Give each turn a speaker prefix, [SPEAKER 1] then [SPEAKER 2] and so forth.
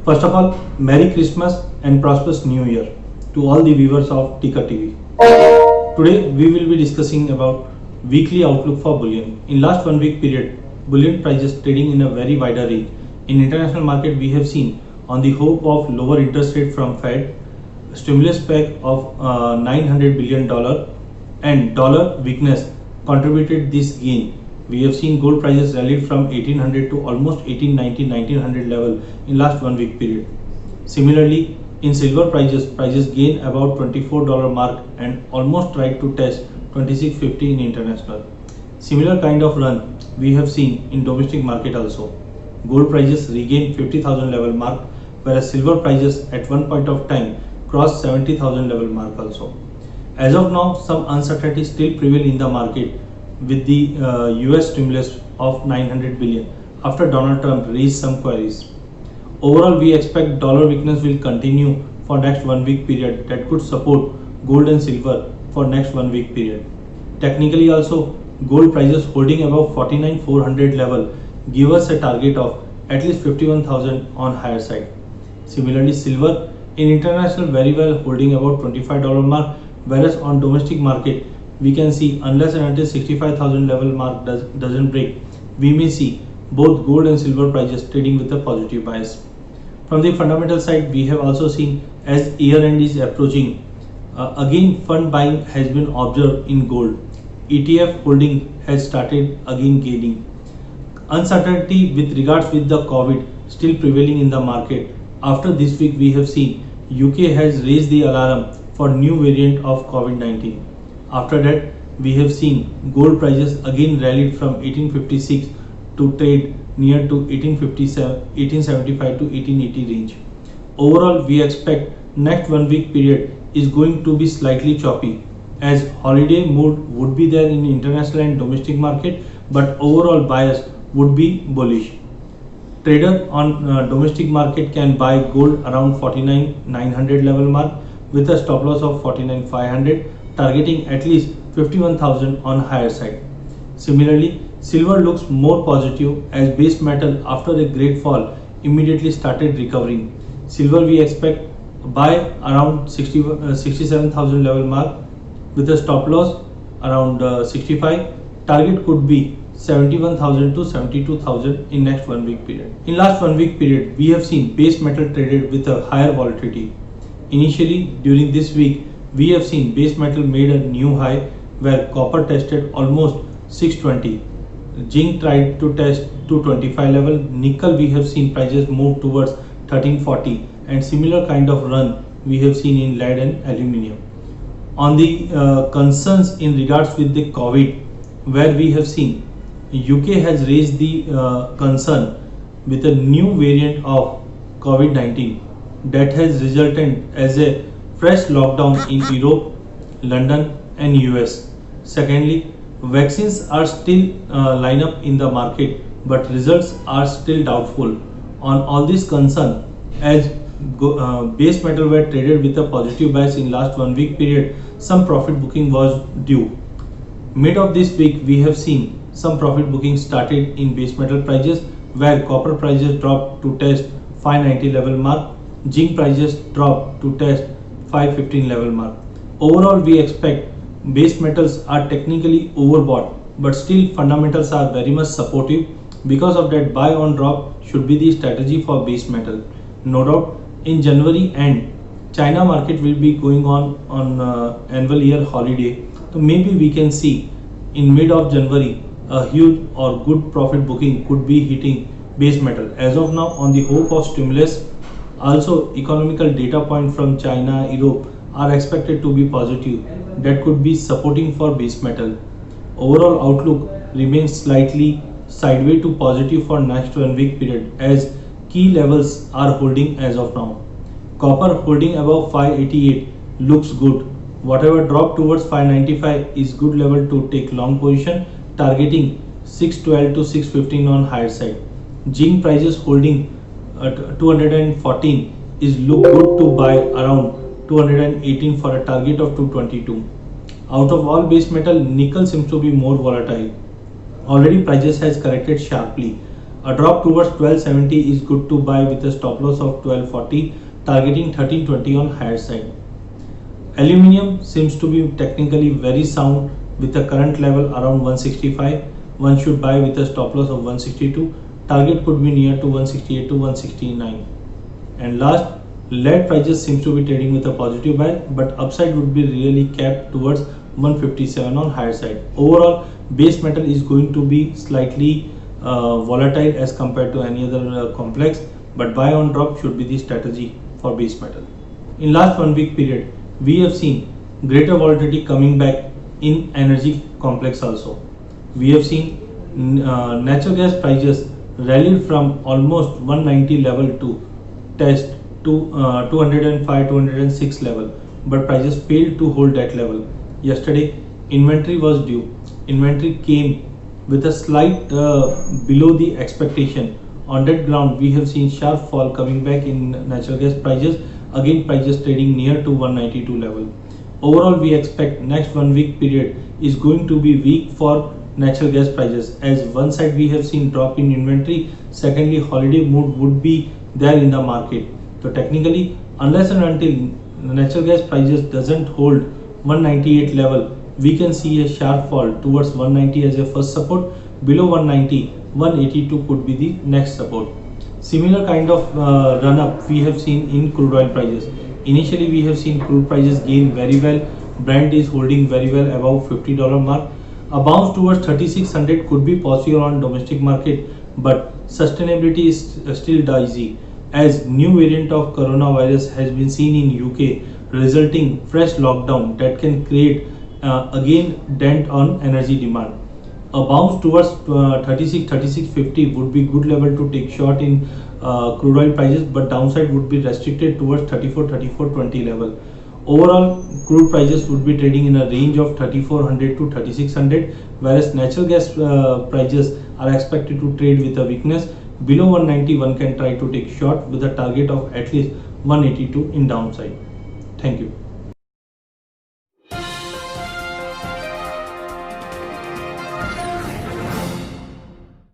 [SPEAKER 1] First of all, Merry Christmas and prosperous New Year to all the viewers of Tika TV. Today we will be discussing about weekly outlook for bullion. In last 1 week period, bullion prices trading in a very wider range. In international market, we have seen on the hope of lower interest rate from Fed, stimulus pack of $900 billion and dollar weakness contributed this gain. We have seen gold prices rallied from 1800 to almost 1890 1900 level in last 1 week period. Similarly, in silver prices gain about $24 mark and almost tried to test 2650 in international. Similar kind of run we have seen in domestic market also. Gold prices regained 50,000 level mark, whereas silver prices at one point of time crossed 70,000 level mark also. As of now, some uncertainty still prevail in the market with the US stimulus of 900 billion after Donald Trump raised some queries. Overall, we expect dollar weakness will continue for next 1 week period that could support gold and silver for next 1 week period. Technically also, gold prices holding above 49,400 level give us a target of at least 51,000 on higher side. Similarly, silver in international very well holding about $25 mark, whereas on domestic market we can see unless and until 65,000 level mark doesn't break, we may see both gold and silver prices trading with a positive bias. From the fundamental side, we have also seen as year end is approaching, again fund buying has been observed in gold. ETF holding has started again gaining. Uncertainty with regards with the COVID still prevailing in the market. After this week, we have seen UK has raised the alarm for new variant of COVID-19. After that, we have seen gold prices again rallied from 1856 to trade near to 1875 to 1880 range. Overall, we expect next 1 week period is going to be slightly choppy as holiday mood would be there in international and domestic market, but overall bias would be bullish. Trader on domestic market can buy gold around 49,900 level mark with a stop loss of 49,500, targeting at least 51,000 on higher side. Similarly, silver looks more positive as base metal after a great fall immediately started recovering. Silver we expect buy around 67,000 level mark with a stop loss around 65. Target could be 71,000 to 72,000 in next 1 week period. In last 1 week period, we have seen base metal traded with a higher volatility. Initially, during this week, we have seen base metal made a new high where copper tested almost 620. Zinc tried to test 225 level. Nickel we have seen prices move towards 1340 and similar kind of run we have seen in lead and aluminium. On the concerns in regards with the COVID, where we have seen UK has raised the concern with a new variant of COVID-19 that has resulted as a fresh lockdown in Europe, London and US. Secondly, vaccines are still line up in the market, but results are still doubtful. On all this concern, as base metal were traded with a positive bias in last 1 week period, some profit booking was due. Mid of this week, we have seen some profit booking started in base metal prices where copper prices dropped to test 590 level mark, zinc prices dropped to test 515 level mark. Overall, we expect base metals are technically overbought, but still fundamentals are very much supportive. Because of that, buy on drop should be the strategy for base metal. No doubt, in January end, China market will be going on annual year holiday. So maybe we can see in mid of January a huge or good profit booking could be hitting base metal. As of now, on the hope of stimulus, also economical data point from China, Europe are expected to be positive. That could be supporting for base metal. Overall outlook remains slightly sideways to positive for next 1 week period as key levels are holding as of now. Copper holding above 588 looks good. Whatever drop towards 595 is good level to take long position, targeting 612 to 615 on higher side. Zinc prices holding at 214 is look good to buy around 218 for a target of 222. Out of all base metal, nickel seems to be more volatile. Already prices has corrected sharply. A drop towards 1270 is good to buy with a stop loss of 1240, targeting 1320 on higher side. Aluminium seems to be technically very sound with a current level around 165. One should buy with a stop loss of 162. Target could be near to 168 to 169. And last, lead prices seems to be trading with a positive buy, but upside would be really capped towards 157 on higher side. Overall, base metal is going to be slightly volatile as compared to any other complex, but buy on drop should be the strategy for base metal. In last 1 week period, we have seen greater volatility coming back in energy complex also. We have seen natural gas prices rallied from almost 190 level to test to 205 206 level, but prices failed to hold that level. Yesterday inventory was due. Inventory came with a slight below the expectation. On that ground, we have seen sharp fall coming back in natural gas prices. Again, prices trading near to 192 level. Overall, we expect next 1 week period is going to be weak for natural gas prices, as one side we have seen drop in inventory, secondly holiday mood would be there in the market. So technically, unless and until natural gas prices doesn't hold 198 level, we can see a sharp fall towards 190 as a first support. Below 190, 182 could be the next support. Similar kind of run up we have seen in crude oil prices. Initially, we have seen crude prices gain very well. Brent is holding very well above $50 mark. A bounce towards 3600 could be possible on domestic market, but sustainability is still dicey, as new variant of coronavirus has been seen in UK, resulting fresh lockdown that can create again dent on energy demand. A bounce towards 3650 would be good level to take short in crude oil prices, but downside would be restricted towards 3420 level. Overall, crude prices would be trading in a range of 3400 to 3600, whereas natural gas prices are expected to trade with a weakness. Below 190, one can try to take short with a target of at least 182 in downside. Thank you.